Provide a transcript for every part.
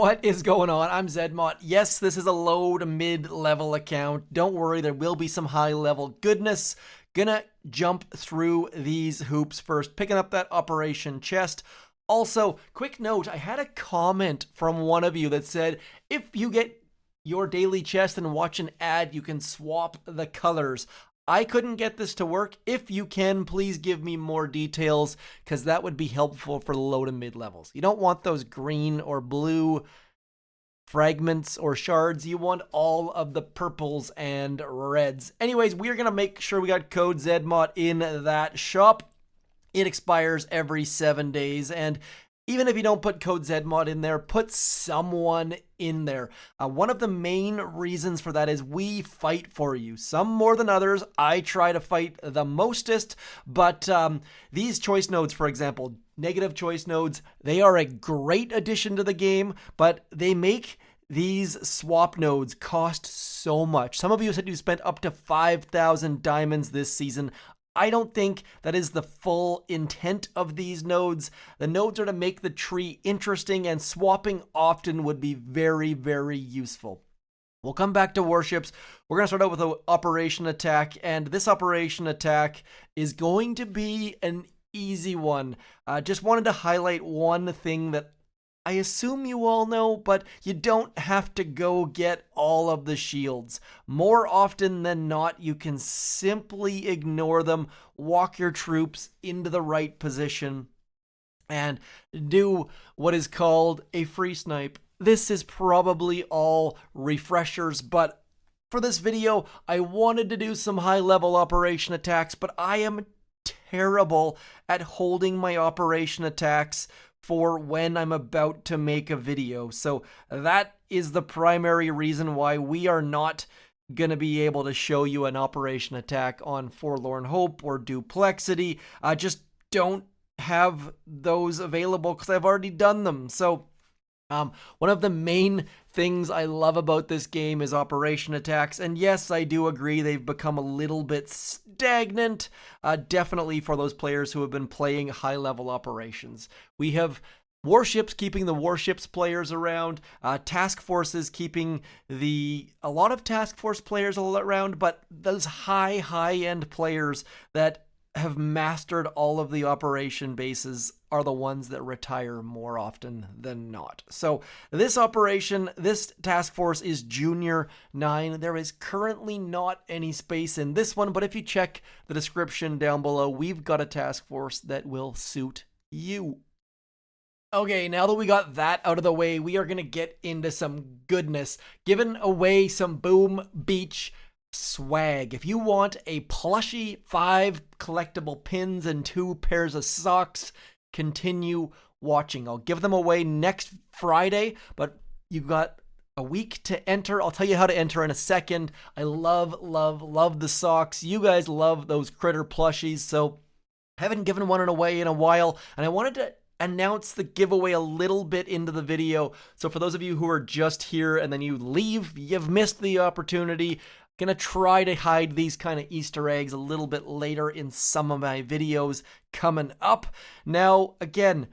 What is going on? I'm Zedmont. Yes, this is a low to mid-level account. Don't worry, there will be some high-level goodness. Gonna jump through these hoops first, picking up that operation chest. Also, quick note, I had a comment from one of you that said, if you get your daily chest and watch an ad, you can swap the colors. I couldn't get this to work. If you can, please give me more details, because that would be helpful for low to mid levels. You don't want those green or blue fragments or shards. You want all of the purples and reds. Anyways, we're going to make sure we got code ZMOD in that shop. It expires every 7 days, and even if you don't put code ZMOD in there, put someone in there. One of the main reasons for that is we fight for you. Some more than others. I try to fight the mostest, but these choice nodes, for example, negative choice nodes, they are a great addition to the game, but they make these swap nodes cost so much. Some of you said you spent up to 5,000 diamonds this season. I don't think that is the full intent of these nodes. The nodes are to make the tree interesting, and swapping often would be very, very useful. We'll come back to Warships. We're going to start out with an operation attack, and this operation attack is going to be an easy one. Just wanted to highlight one thing that I assume you all know, but you don't have to go get all of the shields. More often than not, you can simply ignore them, walk your troops into the right position, and do what is called a free snipe. This is probably all refreshers, but for this video, I wanted to do some high-level operation attacks, but I am terrible at holding my operation attacks for when I'm about to make a video. So that is the primary reason why we are not going to be able to show you an operation attack on Forlorn Hope or Duplexity. I just don't have those available because I've already done them. So one of the main things I love about this game is operation attacks, and yes, I do agree they've become a little bit stagnant, definitely for those players who have been playing high-level operations. We have Warships keeping the Warships players around, task forces keeping a lot of task force players around, but those high-end players that have mastered all of the operation bases are the ones that retire more often than not. So this operation, this task force is Junior 9. There is currently not any space in this one, but if you check the description down below, we've got a task force that will suit you. Okay, now that we got that out of the way, we are going to get into some goodness, giving away some Boom Beach swag. If you want a plushie, 5 collectible pins, and 2 pairs of socks, continue watching. I'll give them away next Friday, but you've got a week to enter. I'll tell you how to enter in a second. I love the socks. You guys love those Critter Plushies, so I haven't given one away in a while, and I wanted to announce the giveaway a little bit into the video. So for those of you who are just here and then you leave, you've missed the opportunity. Gonna try to hide these kind of Easter eggs a little bit later in some of my videos coming up. Now, again,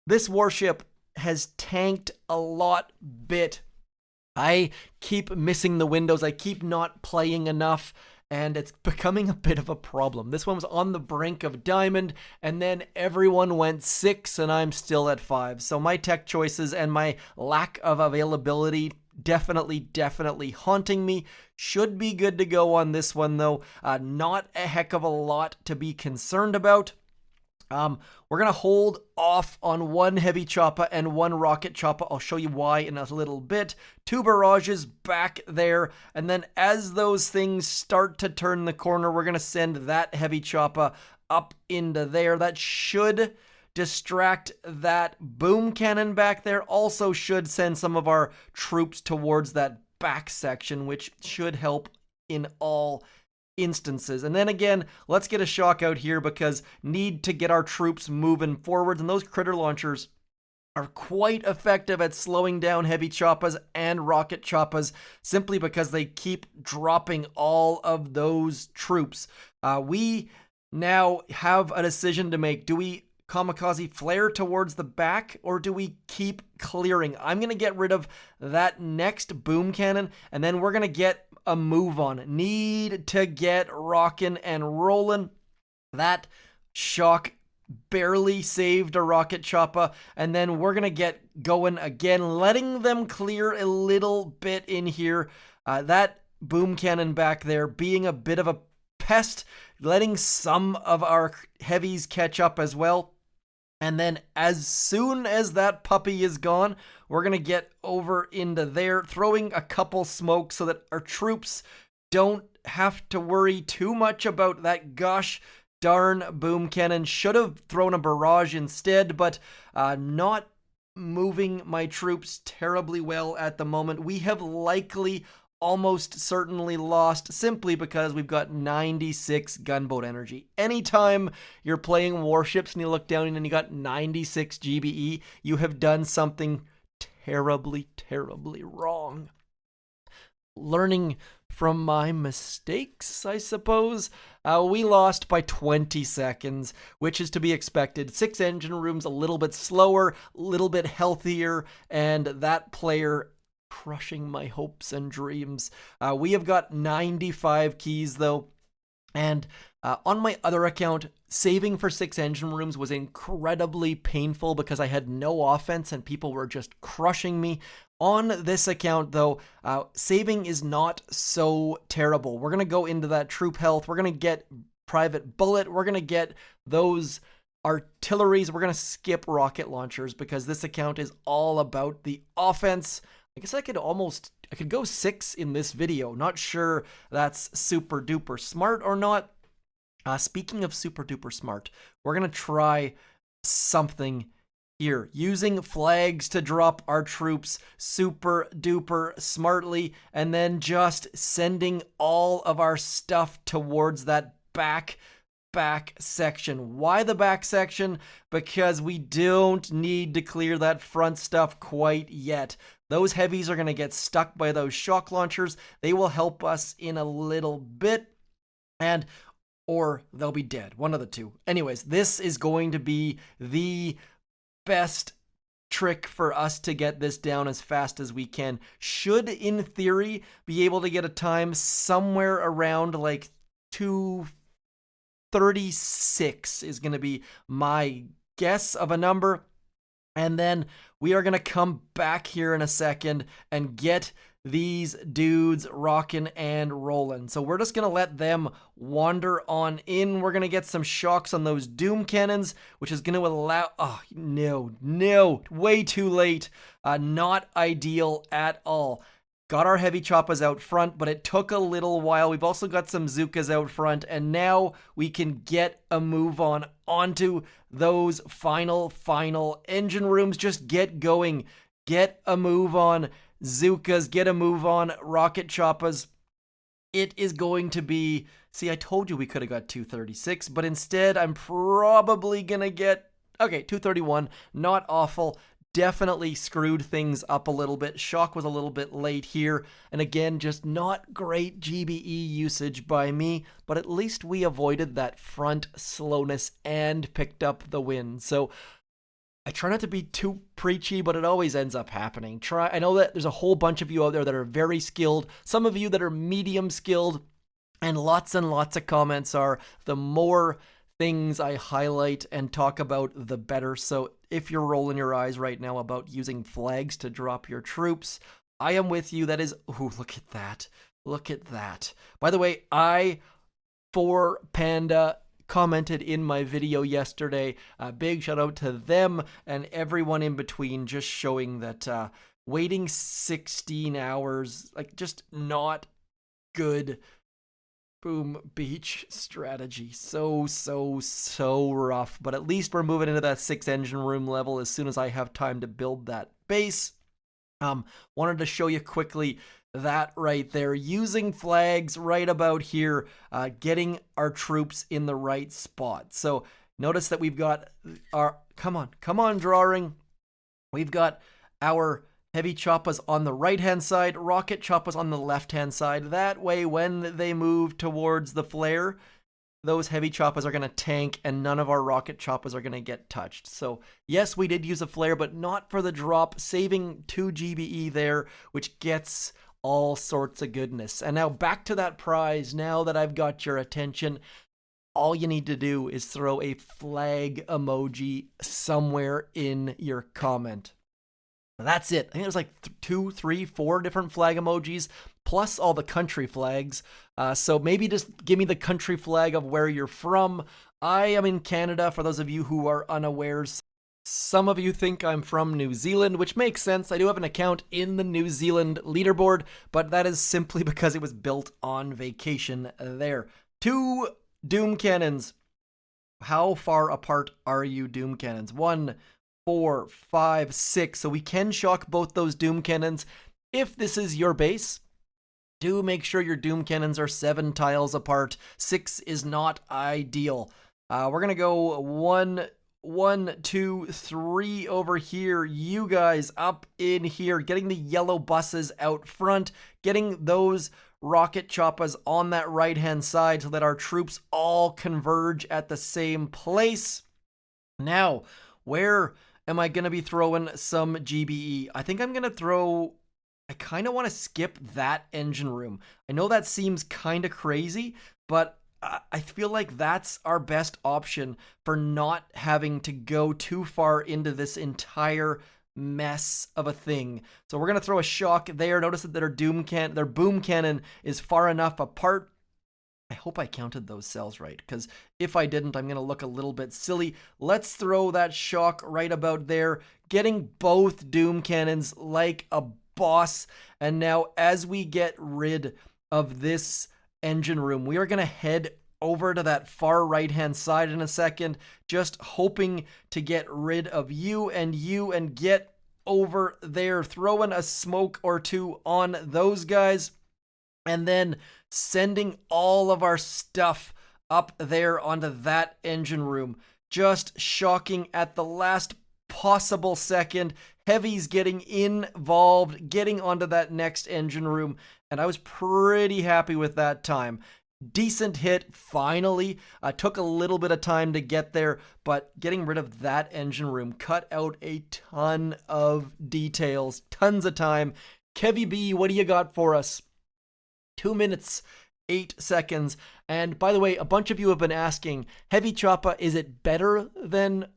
this warship has tanked a lot bit. I keep missing the windows. I keep not playing enough, and it's becoming a bit of a problem. This one was on the brink of diamond, and then everyone went 6, and I'm still at 5. So my tech choices and my lack of availability definitely haunting me. Should be good to go on this one, though. Not a heck of a lot to be concerned about. We're gonna hold off on 1 heavy chopper and 1 rocket chopper. I'll show you why in a little bit. 2 barrages back there, and then as those things start to turn the corner, we're gonna send that heavy chopper up into there. That should distract that boom cannon back there. Also should send some of our troops towards that back section, which should help in all instances. And then again, let's get a shock out here because need to get our troops moving forwards, and those critter launchers are quite effective at slowing down heavy choppas and rocket choppas simply because they keep dropping all of those troops. We now have a decision to make. Do we kamikaze flare towards the back, or do we keep clearing? I'm going to get rid of that next boom cannon, and then we're going to get a move on. Need to get rocking and rolling. That shock barely saved a rocket chopper, and then we're going to get going again, letting them clear a little bit in here. That boom cannon back there being a bit of a pest, letting some of our heavies catch up as well. And then as soon as that puppy is gone, we're going to get over into there, throwing a couple smokes so that our troops don't have to worry too much about that gosh darn boom cannon. Should have thrown a barrage instead, but not moving my troops terribly well at the moment. We have likely almost certainly lost simply because we've got 96 gunboat energy. Anytime you're playing Warships and you look down and you got 96 GBE, you have done something terribly, terribly wrong. Learning from my mistakes, I suppose. We lost by 20 seconds, which is to be expected. 6 engine rooms, a little bit slower, a little bit healthier, and that player crushing my hopes and dreams. We have got 95 keys though, and on my other account, saving for 6 engine rooms was incredibly painful because I had no offense and people were just crushing me. On this account though, saving is not so terrible. We're going to go into that troop health. We're going to get private bullet. We're going to get those artilleries. We're going to skip rocket launchers because this account is all about the offense. I guess I could go 6 in this video. Not sure that's super duper smart or not. Speaking of super duper smart, we're going to try something here. Using flags to drop our troops super duper smartly, and then just sending all of our stuff towards that back section. Why the back section? Because we don't need to clear that front stuff quite yet. Those heavies are going to get stuck by those shock launchers. They will help us in a little bit, or they'll be dead. One of the two. Anyways, this is going to be the best trick for us to get this down as fast as we can. Should, in theory, be able to get a time somewhere around like 2:36 is going to be my guess of a number. And then we are going to come back here in a second and get these dudes rocking and rolling. So we're just going to let them wander on in. We're going to get some shocks on those doom cannons, which is going to allow... Oh, no, way too late. Not ideal at all. Got our heavy choppas out front, but it took a little while. We've also got some Zookas out front, and now we can get a move on onto those final engine rooms. Just get going. Get a move on Zookas. Get a move on rocket choppas. It is going to be... See, I told you we could have got 236, but instead I'm probably going to get... Okay, 231. Not awful. Definitely screwed things up a little bit. Shock was a little bit late here. And again, just not great GBE usage by me, but at least we avoided that front slowness and picked up the win. So I try not to be too preachy, but it always ends up happening. I know that there's a whole bunch of you out there that are very skilled, some of you that are medium skilled, and lots of comments are the more things I highlight and talk about, the better. So if you're rolling your eyes right now about using flags to drop your troops, I am with you. That is, ooh, look at that. Look at that. By the way, for Panda commented in my video yesterday. Big shout out to them and everyone in between, just showing that waiting 16 hours, like, just not good boom beach strategy. So rough, but at least we're moving into that 6 engine room level as soon as I have time to build that base. Wanted to show you quickly that right there, using flags right about here, getting our troops in the right spot. So notice that we've got our, come on drawing. We've got our heavy choppas on the right-hand side, rocket choppas on the left-hand side. That way, when they move towards the flare, those heavy choppers are going to tank and none of our rocket choppers are going to get touched. So yes, we did use a flare, but not for the drop, saving 2 GBE there, which gets all sorts of goodness. And now back to that prize. Now that I've got your attention, all you need to do is throw a flag emoji somewhere in your comment. That's it. I think there's like 2, 3, 4 different flag emojis, plus all the country flags. So maybe just give me the country flag of where you're from. I am in Canada, for those of you who are unawares. Some of you think I'm from New Zealand, which makes sense. I do have an account in the New Zealand leaderboard, but that is simply because it was built on vacation there. 2 Doom Cannons. How far apart are you, Doom Cannons? 1, 4, 5, 6. So we can shock both those Doom Cannons. If this is your base, do make sure your Doom Cannons are 7 tiles apart. 6 is not ideal. We're going to go 1, 2, 3 over here. You guys up in here, getting the yellow buses out front, getting those rocket choppers on that right-hand side so that our troops all converge at the same place. Now, where am I going to be throwing some GBE? I think I'm going to throw... I kind of want to skip that engine room. I know that seems kind of crazy, but I feel like that's our best option for not having to go too far into this entire mess of a thing. So we're going to throw a shock there. Notice that their boom cannon is far enough apart. I hope I counted those cells right, because if I didn't, I'm going to look a little bit silly. Let's throw that shock right about there, getting both Doom Cannons like a boss. And now as we get rid of this engine room, we are going to head over to that far right hand side in a second, just hoping to get rid of you and get over there, throwing a smoke or 2 on those guys, and then sending all of our stuff up there onto that engine room, just shocking at the last possible second. Heavies getting involved, getting onto that next engine room, and I was pretty happy with that time. Decent hit, finally. Took a little bit of time to get there, but getting rid of that engine room cut out a ton of details, tons of time. Kevy B, what do you got for us? 2 minutes, 8 seconds. And by the way, a bunch of you have been asking, Heavy Choppa, is it better than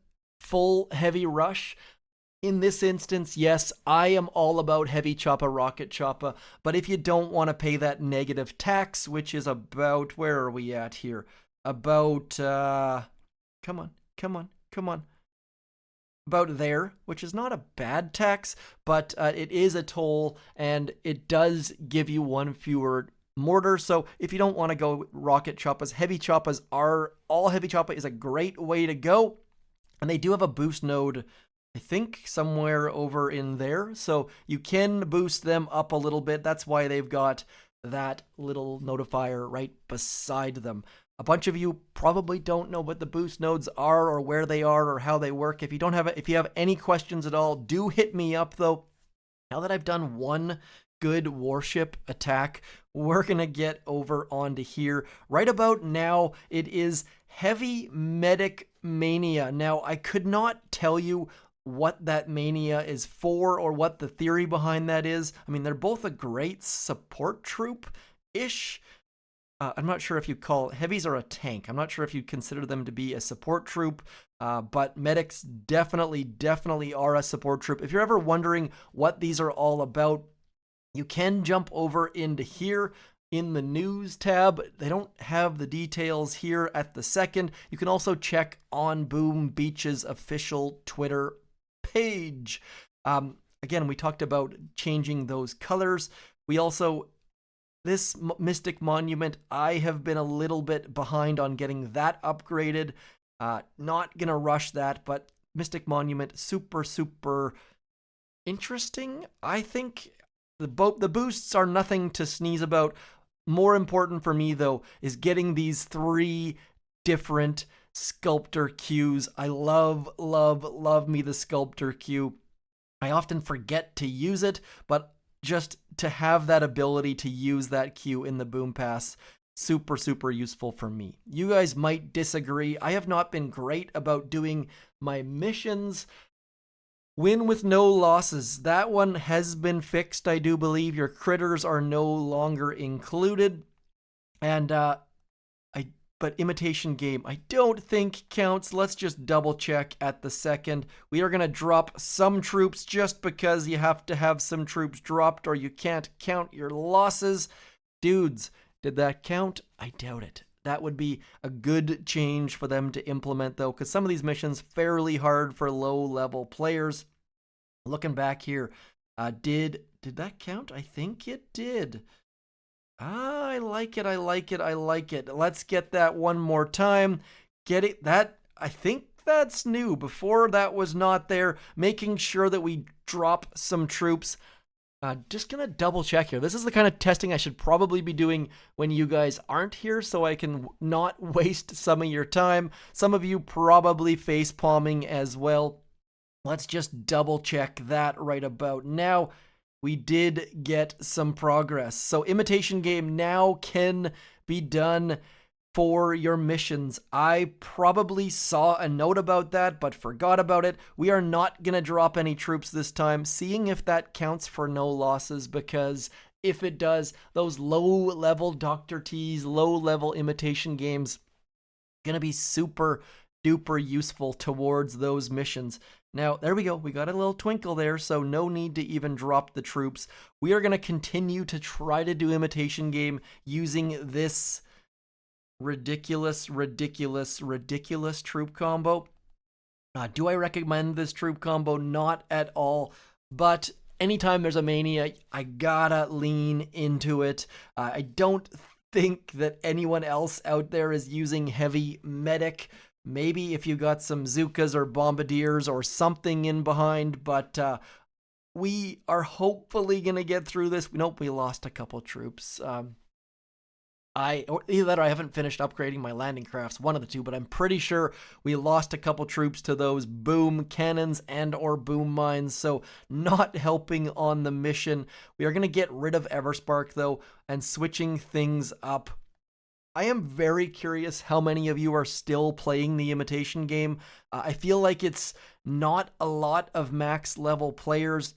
full Heavy Rush? In this instance, yes, I am all about Heavy Choppa, Rocket Choppa, but if you don't want to pay that negative tax, which is about, where are we at here? About, come on. About there, which is not a bad tax, but it is a toll, and it does give you 1 fewer mortar. So if you don't want to go Rocket Choppas, Heavy Choppas are, all Heavy Choppa is a great way to go, and they do have a boost node, I think somewhere over in there, so you can boost them up a little bit. That's why they've got that little notifier right beside them. A bunch of you probably don't know what the boost nodes are or where they are or how they work. If you don't have if you have any questions at all, do hit me up though. Now that I've done 1 good warship attack, we're gonna get over onto here. Right about now, it is Heavy Medic Mania. Now, I could not tell you what that Mania is for or what the theory behind that is. I mean, they're both a great support troop-ish. I'm not sure if you call heavies are a tank. I'm not sure if you consider them to be a support troop, but medics definitely are a support troop. If you're ever wondering what these are all about, you can jump over into here in the news tab. They don't have the details here at the second. You can also check on Boom Beach's official Twitter page. Again, we talked about changing those colors. We also, this Mystic Monument, I have been a little bit behind on getting that upgraded. Not gonna rush that, but Mystic Monument, super interesting. I think the boosts are nothing to sneeze about. More important for me, though, is getting these 3 different sculptor queues. I love me the sculptor queue. I often forget to use it, but just to have that ability to use that queue in the Boom Pass, super, super useful for me. You guys might disagree. I have not been great about doing my missions. Win with no losses. That one has been fixed, I do believe. Your critters are no longer included. And but Imitation Game, I don't think counts. Let's just double check at the second. We are going to drop some troops just because you have to have some troops dropped or you can't count your losses. Dudes, did that count? I doubt it. That would be a good change for them to implement, though, because some of these missions fairly hard for low-level players. Looking back here, did that count? I think it did. I like it. I like it. I like it. Let's get that one more time. Get it. I think that's new. Before that was not there. Making sure that we drop some troops. Just gonna double check here. This is the kind of testing I should probably be doing when you guys aren't here, so I can not waste some of your time. Some of you probably face palming as well. Let's just double check that right about now. We did get some progress. So Imitation Game now can be done for your missions. I probably saw a note about that, but forgot about it. We are not going to drop any troops this time, seeing if that counts for no losses, because if it does, those low-level Dr. T's, low-level Imitation Games, going to be super duper useful towards those missions. Now, there we go. We got a little twinkle there, so no need to even drop the troops. We are going to continue to try to do Imitation Game using this ridiculous troop combo. Do I recommend this troop combo? Not at all, but anytime there's a Mania, I gotta lean into it. I don't think that anyone else out there is using heavy medic. Maybe if you got some Zookas or Bombardiers or something in behind, but we are hopefully going to get through this. Nope, we lost a couple troops. Either that or I haven't finished upgrading my landing crafts, one of the two, but I'm pretty sure we lost a couple troops to those boom cannons and or boom mines, so not helping on the mission. We are going to get rid of Everspark, though, and switching things up. I am very curious how many of you are still playing the Imitation Game. I feel like it's not a lot of max level players.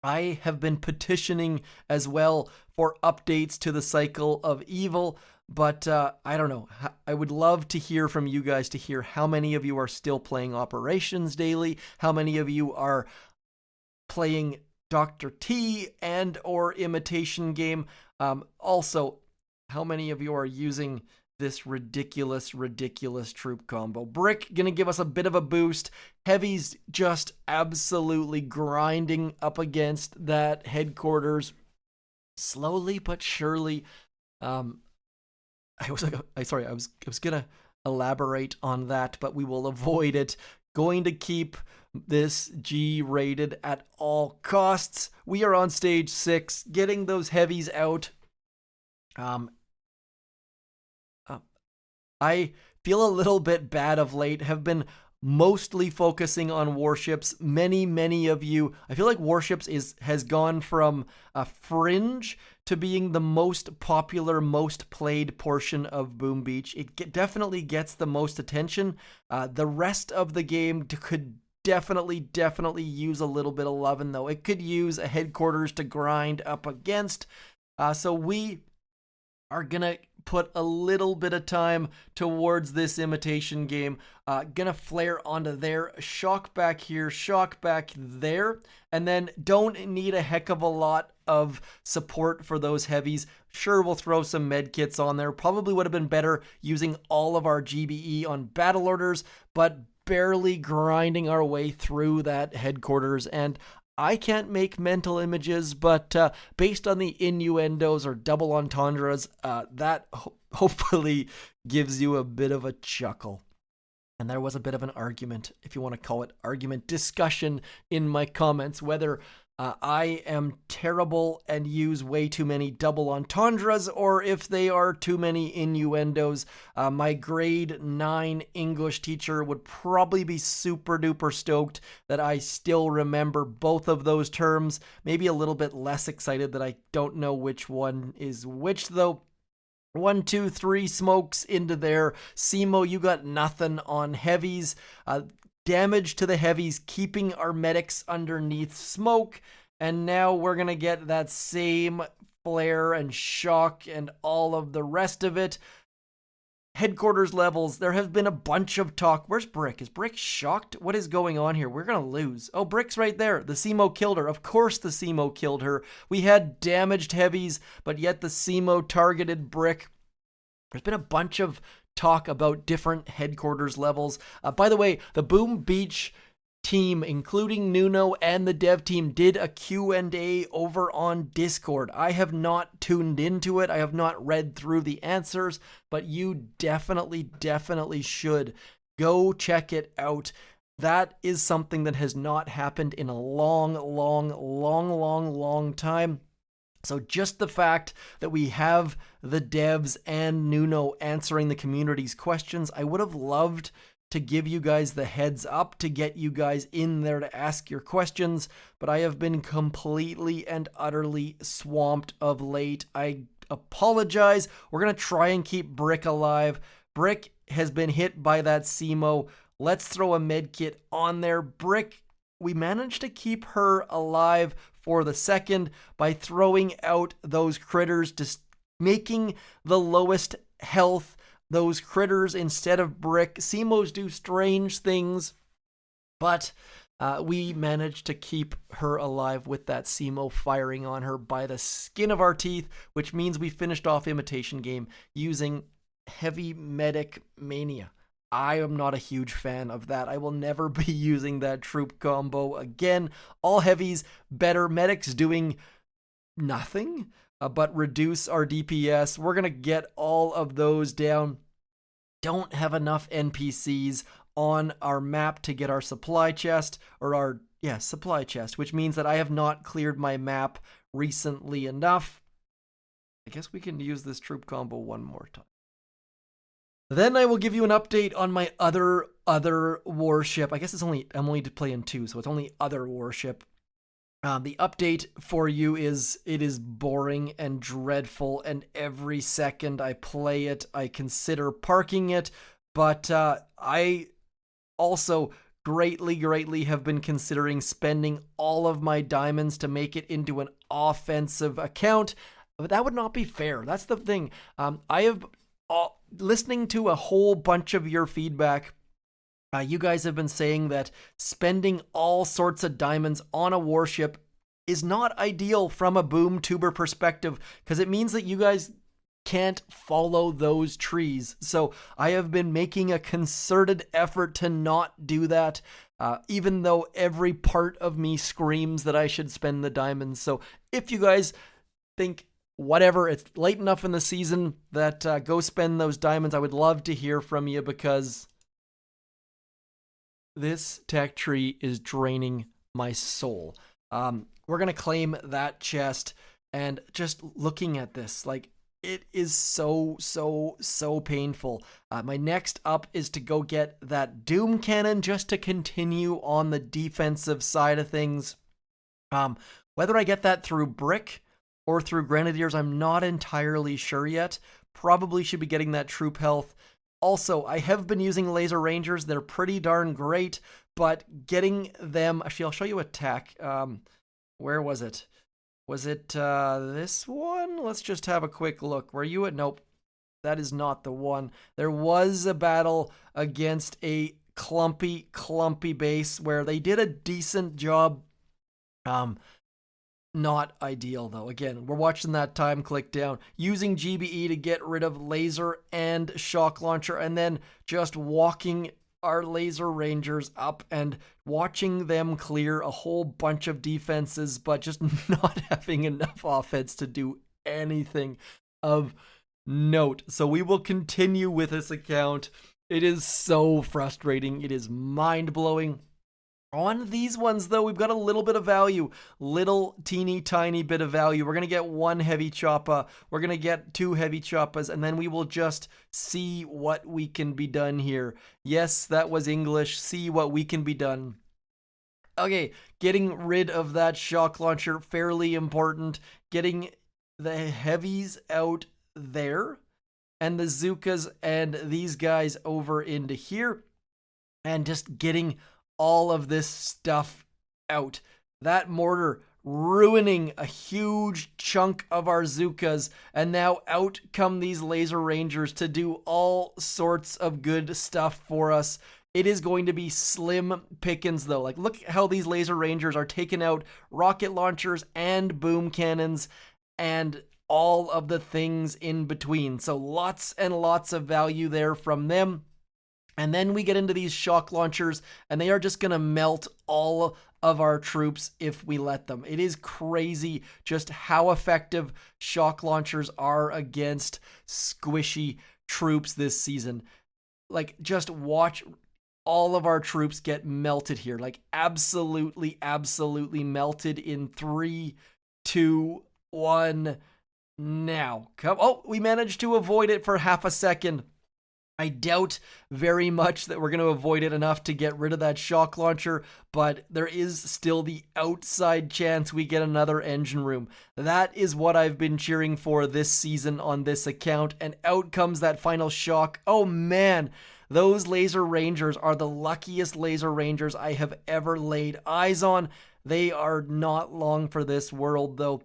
I have been petitioning as well for updates to the Cycle of Evil, but I don't know. I would love to hear from you guys, to hear how many of you are still playing Operations daily, how many of you are playing Dr. T and or Imitation Game. Also, how many of you are using this ridiculous troop combo? Brick gonna give us a bit of a boost. Heavy's just absolutely grinding up against that headquarters. Slowly but surely. I was gonna elaborate on that, but we will avoid it. Going to keep this G rated at all costs. We are on stage 6, getting those heavies out. I feel a little bit bad of late, have been mostly focusing on Warships. Many of you, I feel like Warships has gone from a fringe to being the most popular, most played portion of Boom Beach. It definitely gets the most attention. The rest of the game could definitely use a little bit of loving, though. It could use a headquarters to grind up against. So we are gonna put a little bit of time towards this Imitation Game. Gonna flare onto there, shock back here, shock back there, and then don't need a heck of a lot of support for those heavies. Sure, we'll throw some med kits on there. Probably would have been better using all of our GBE on battle orders, but barely grinding our way through that headquarters. And I can't make mental images, but based on the innuendos or double entendres, that hopefully gives you a bit of a chuckle. And there was a bit of an argument, if you want to call it argument, discussion in my comments, whether I am terrible and use way too many double entendres, or if they are too many innuendos. My grade 9 English teacher would probably be super duper stoked that I still remember both of those terms. Maybe a little bit less excited that I don't know which one is which, though. 1, 2, 3 smokes into there. Simo, you got nothing on heavies. Damage to the heavies, keeping our medics underneath smoke. And now we're going to get that same flare and shock and all of the rest of it. Headquarters levels, there have been a bunch of talk. Where's Brick? Is Brick shocked? What is going on here? We're going to lose. Oh, Brick's right there. The Simo killed her. Of course the Simo killed her. We had damaged heavies, but yet the Simo targeted Brick. There's been a bunch of talk about different headquarters levels. By the way, the Boom Beach team, including Nuno and the dev team, did a Q&A over on Discord. I have not tuned into it. I have not read through the answers, but you definitely should go check it out. That is something that has not happened in a long time. So just the fact that we have the devs and Nuno answering the community's questions, I would have loved to give you guys the heads up to get you guys in there to ask your questions, but I have been completely and utterly swamped of late. I apologize. We're going to try and keep Brick alive. Brick has been hit by that Simo. Let's throw a med kit on there. Brick, we managed to keep her alive for the second by throwing out those critters, just making the lowest health those critters instead of Brick. Simos do strange things, but we managed to keep her alive with that Simo firing on her by the skin of our teeth, which means we finished off Imitation Game using Heavy Medic Mania. I am not a huge fan of that. I will never be using that troop combo again. All heavies, better. Medics doing nothing but reduce our DPS. We're going to get all of those down. Don't have enough NPCs on our map to get our supply chest, or our, supply chest, which means that I have not cleared my map recently enough. I guess we can use this troop combo one more time. Then I will give you an update on my other warship. I guess I'm only playing 2, so it's only other warship. The update for you is it is boring and dreadful, and every second I play it, I consider parking it, but I also greatly have been considering spending all of my diamonds to make it into an offensive account, but that would not be fair. That's the thing. I have, listening to a whole bunch of your feedback, you guys have been saying that spending all sorts of diamonds on a warship is not ideal from a boom tuber perspective, because it means that you guys can't follow those trees. So I have been making a concerted effort to not do that, even though every part of me screams that I should spend the diamonds. So if you guys think, whatever, it's late enough in the season that go spend those diamonds, I would love to hear from you, because this tech tree is draining my soul. We're going to claim that chest, and just looking at this, like, it is so painful. My next up is to go get that Doom Cannon just to continue on the defensive side of things. Whether I get that through Brick or through Grenadiers, I'm not entirely sure yet. Probably should be getting that troop health. Also, I have been using Laser Rangers. They're pretty darn great, but getting them... Actually, I'll show you a tech. Where was it? Was it this one? Let's just have a quick look. Were you at... Nope, that is not the one. There was a battle against a clumpy base where they did a decent job. Not ideal, though. Again, we're watching that time click down, using GBE to get rid of laser and shock launcher, and then just walking our laser rangers up and watching them clear a whole bunch of defenses, but just not having enough offense to do anything of note. So we will continue with this account. It is so frustrating. It is mind-blowing. On these ones, though, we've got a little bit of value, little teeny tiny bit of value. We're going to get 1 heavy chopper, we're going to get 2 heavy choppers, and then we will just see what we can be done here. Yes, that was English. See what we can be done. Okay, getting rid of that shock launcher, fairly important. Getting the heavies out there. and the Zookas and these guys over into here, and just getting all of this stuff out. That mortar ruining a huge chunk of our Zookas, and now out come these Laser Rangers to do all sorts of good stuff for us. It is going to be slim pickings, though. Like, look how these Laser Rangers are taking out rocket launchers and boom cannons and all of the things in between. So lots and lots of value there from them. And then we get into these shock launchers, and they are just going to melt all of our troops if we let them. It is crazy just how effective shock launchers are against squishy troops this season. Like, just watch all of our troops get melted here. Like, absolutely, absolutely melted in 3, 2, 1, now. Oh, we managed to avoid it for half a second. I doubt very much that we're going to avoid it enough to get rid of that shock launcher, but there is still the outside chance we get another engine room. That is what I've been cheering for this season on this account, and out comes that final shock. Oh man, those Laser Rangers are the luckiest Laser Rangers I have ever laid eyes on. They are not long for this world, though.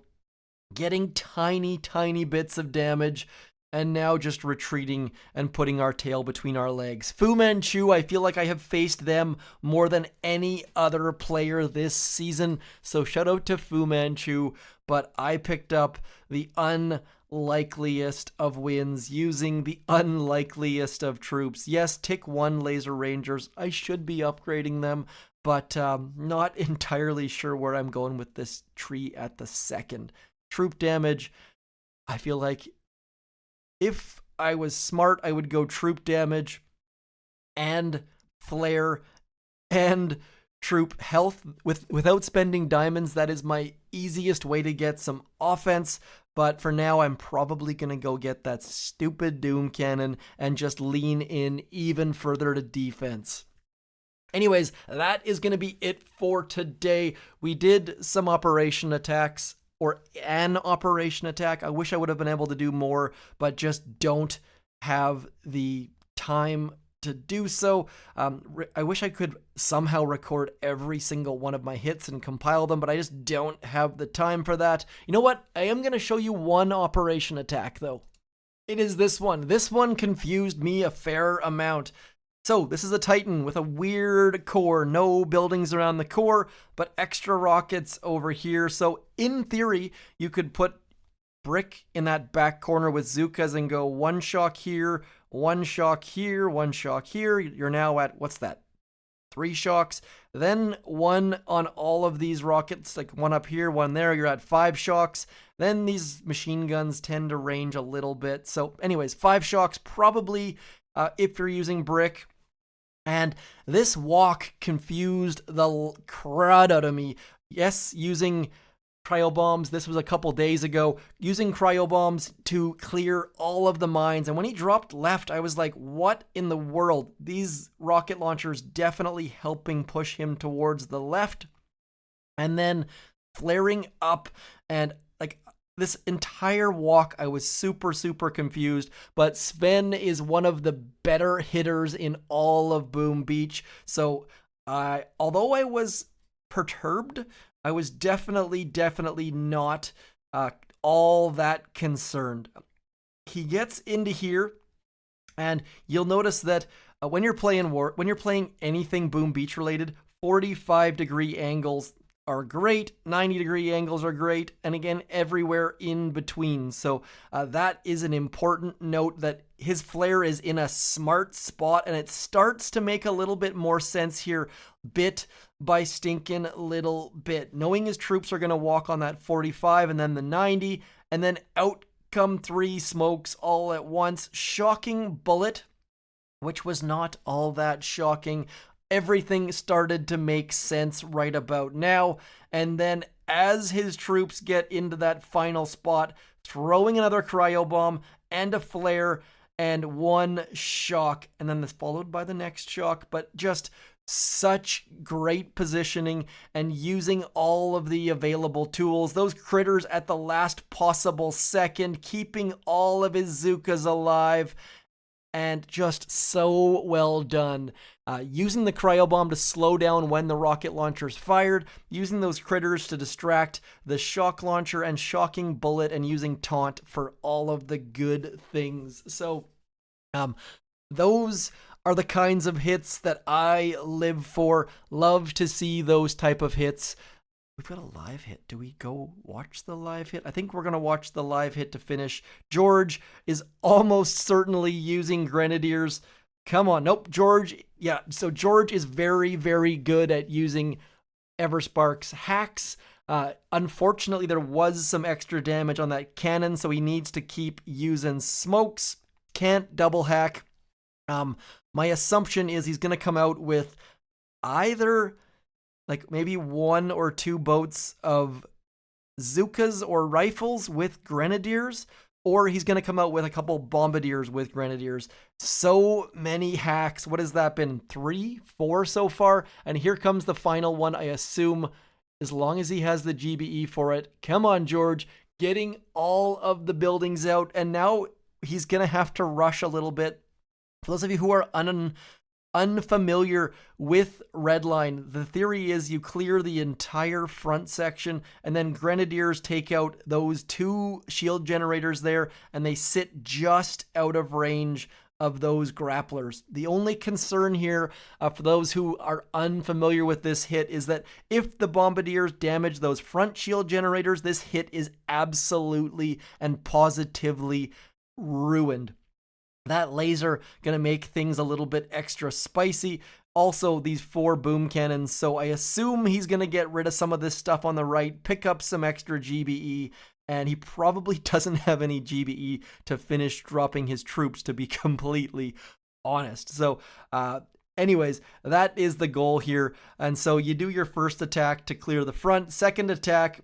Getting tiny, tiny bits of damage, and now just retreating and putting our tail between our legs. Fu Manchu, I feel like I have faced them more than any other player this season, so shout out to Fu Manchu, but I picked up the unlikeliest of wins using the unlikeliest of troops. Yes, tick 1 Laser Rangers, I should be upgrading them, but not entirely sure where I'm going with this tree at the second. Troop damage, I feel like if I was smart, I would go troop damage and flare and troop health without spending diamonds. That is my easiest way to get some offense. But for now, I'm probably going to go get that stupid Doom Cannon and just lean in even further to defense. Anyways, that is going to be it for today. We did some operation attacks, or an operation attack. I wish I would have been able to do more, but just don't have the time to do so. I wish I could somehow record every single one of my hits and compile them, but I just don't have the time for that. You know what? I am going to show you one operation attack, though. It is this one. This one confused me a fair amount. So this is a Titan with a weird core, no buildings around the core, but extra rockets over here. So in theory, you could put Brick in that back corner with Zookas and go 1 shock here, 1 shock here, 1 shock here. You're now at, what's that? 3 shocks. Then 1 on all of these rockets, like 1 up here, 1 there. You're at 5 shocks. Then these machine guns tend to range a little bit. So anyways, 5 shocks probably if you're using Brick. And this walk confused the crud out of me. Yes, using cryo bombs. This was a couple days ago. Using cryo bombs to clear all of the mines. And when he dropped left, I was like, what in the world? These rocket launchers definitely helping push him towards the left. And then flaring up, and like this entire walk, I was super, super confused, but Sven is one of the better hitters in all of Boom Beach. So although I was perturbed, I was definitely not all that concerned. He gets into here, and you'll notice that when you're playing anything Boom Beach related, 45-degree angles are great, 90-degree angles are great, and again, everywhere in between. So that is an important note, that his flare is in a smart spot, and it starts to make a little bit more sense here, bit by stinking little bit. Knowing his troops are going to walk on that 45 and then the 90, and then out come 3 smokes all at once. Shocking bullet, which was not all that shocking. Everything started to make sense right about now. And then as his troops get into that final spot, throwing another cryo bomb and a flare and 1 shock. And then this followed by the next shock. But just Such great positioning and using all of the available tools. Those critters at the last possible second, keeping all of his Zookas alive, and just so well done. Using the cryo bomb to slow down when the rocket launcher's fired, using those critters to distract the shock launcher and shocking bullet, and using taunt for all of the good things. So, those are the kinds of hits that I live for. Love to see those type of hits. We've got a live hit. Do we go watch the live hit? I think we're going to watch the live hit to finish. George is almost certainly using Grenadiers. Come on. Nope. George. Yeah. So George is very, very good at using Everspark's hacks. Unfortunately, there was some extra damage on that cannon, so he needs to keep using smokes. Can't double hack. My assumption is he's going to come out with either like maybe 1 or 2 boats of Zookas or rifles with Grenadiers, or he's going to come out with a couple Bombardiers with Grenadiers. So many hacks. What has that been? 3, 4 so far? And here comes the final one, I assume, as long as he has the GBE for it. Come on, George. Getting all of the buildings out, and now he's going to have to rush a little bit. For those of you who are unfamiliar with Redline, the theory is you clear the entire front section, and then Grenadiers take out those 2 shield generators there, and they sit just out of range of those grapplers. The only concern here, for those who are unfamiliar with this hit, is that if the Bombardiers damage those front shield generators, this hit is absolutely and positively ruined. That laser gonna make things a little bit extra spicy. Also, these 4 boom cannons, so I assume he's gonna get rid of some of this stuff on the right, pick up some extra GBE, and he probably doesn't have any GBE to finish dropping his troops, to be completely honest. So, anyways, that is the goal here. And so you do your first attack to clear the front, second attack,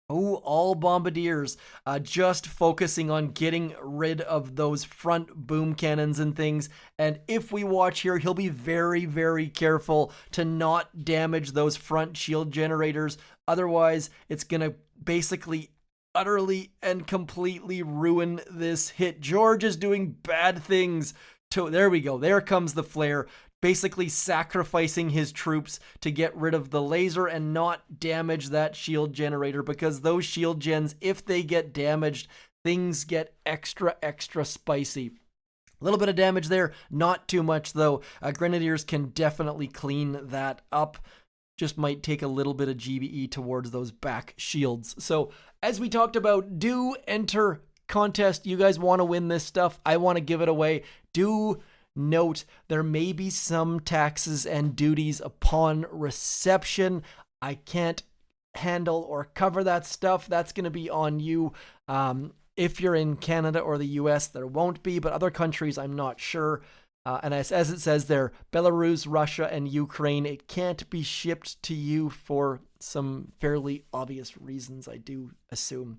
all Bombardiers, just focusing on getting rid of those front boom cannons and things. And if we watch here, he'll be very, very careful to not damage those front shield generators. Otherwise, it's going to basically utterly and completely ruin this hit. George is doing bad things. There we go. There comes the flare. Basically sacrificing his troops to get rid of the laser and not damage that shield generator, because those shield gens, if they get damaged, things get extra spicy. A little bit of damage there, not too much though. Grenadiers can definitely clean that up. Just might take a little bit of GBE towards those back shields. So as we talked about, do enter contest. You guys want to win this stuff. I want to give it away. Do note, there may be some taxes and duties upon reception. I can't handle or cover that stuff. That's going to be on you. If you're in Canada or the US, there won't be, but other countries, I'm not sure. And as it says there, Belarus, Russia, and Ukraine, it can't be shipped to you for some fairly obvious reasons, I do assume.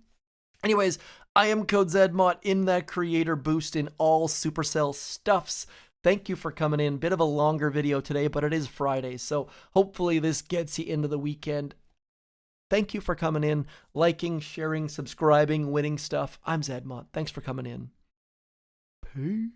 Anyways, I am CodeZedMot in that creator boost in all Supercell stuffs. Thank you for coming in. Bit of a longer video today, but it is Friday, so hopefully this gets you into the weekend. Thank you for coming in, liking, sharing, subscribing, winning stuff. I'm ZedMot. Thanks for coming in. Peace.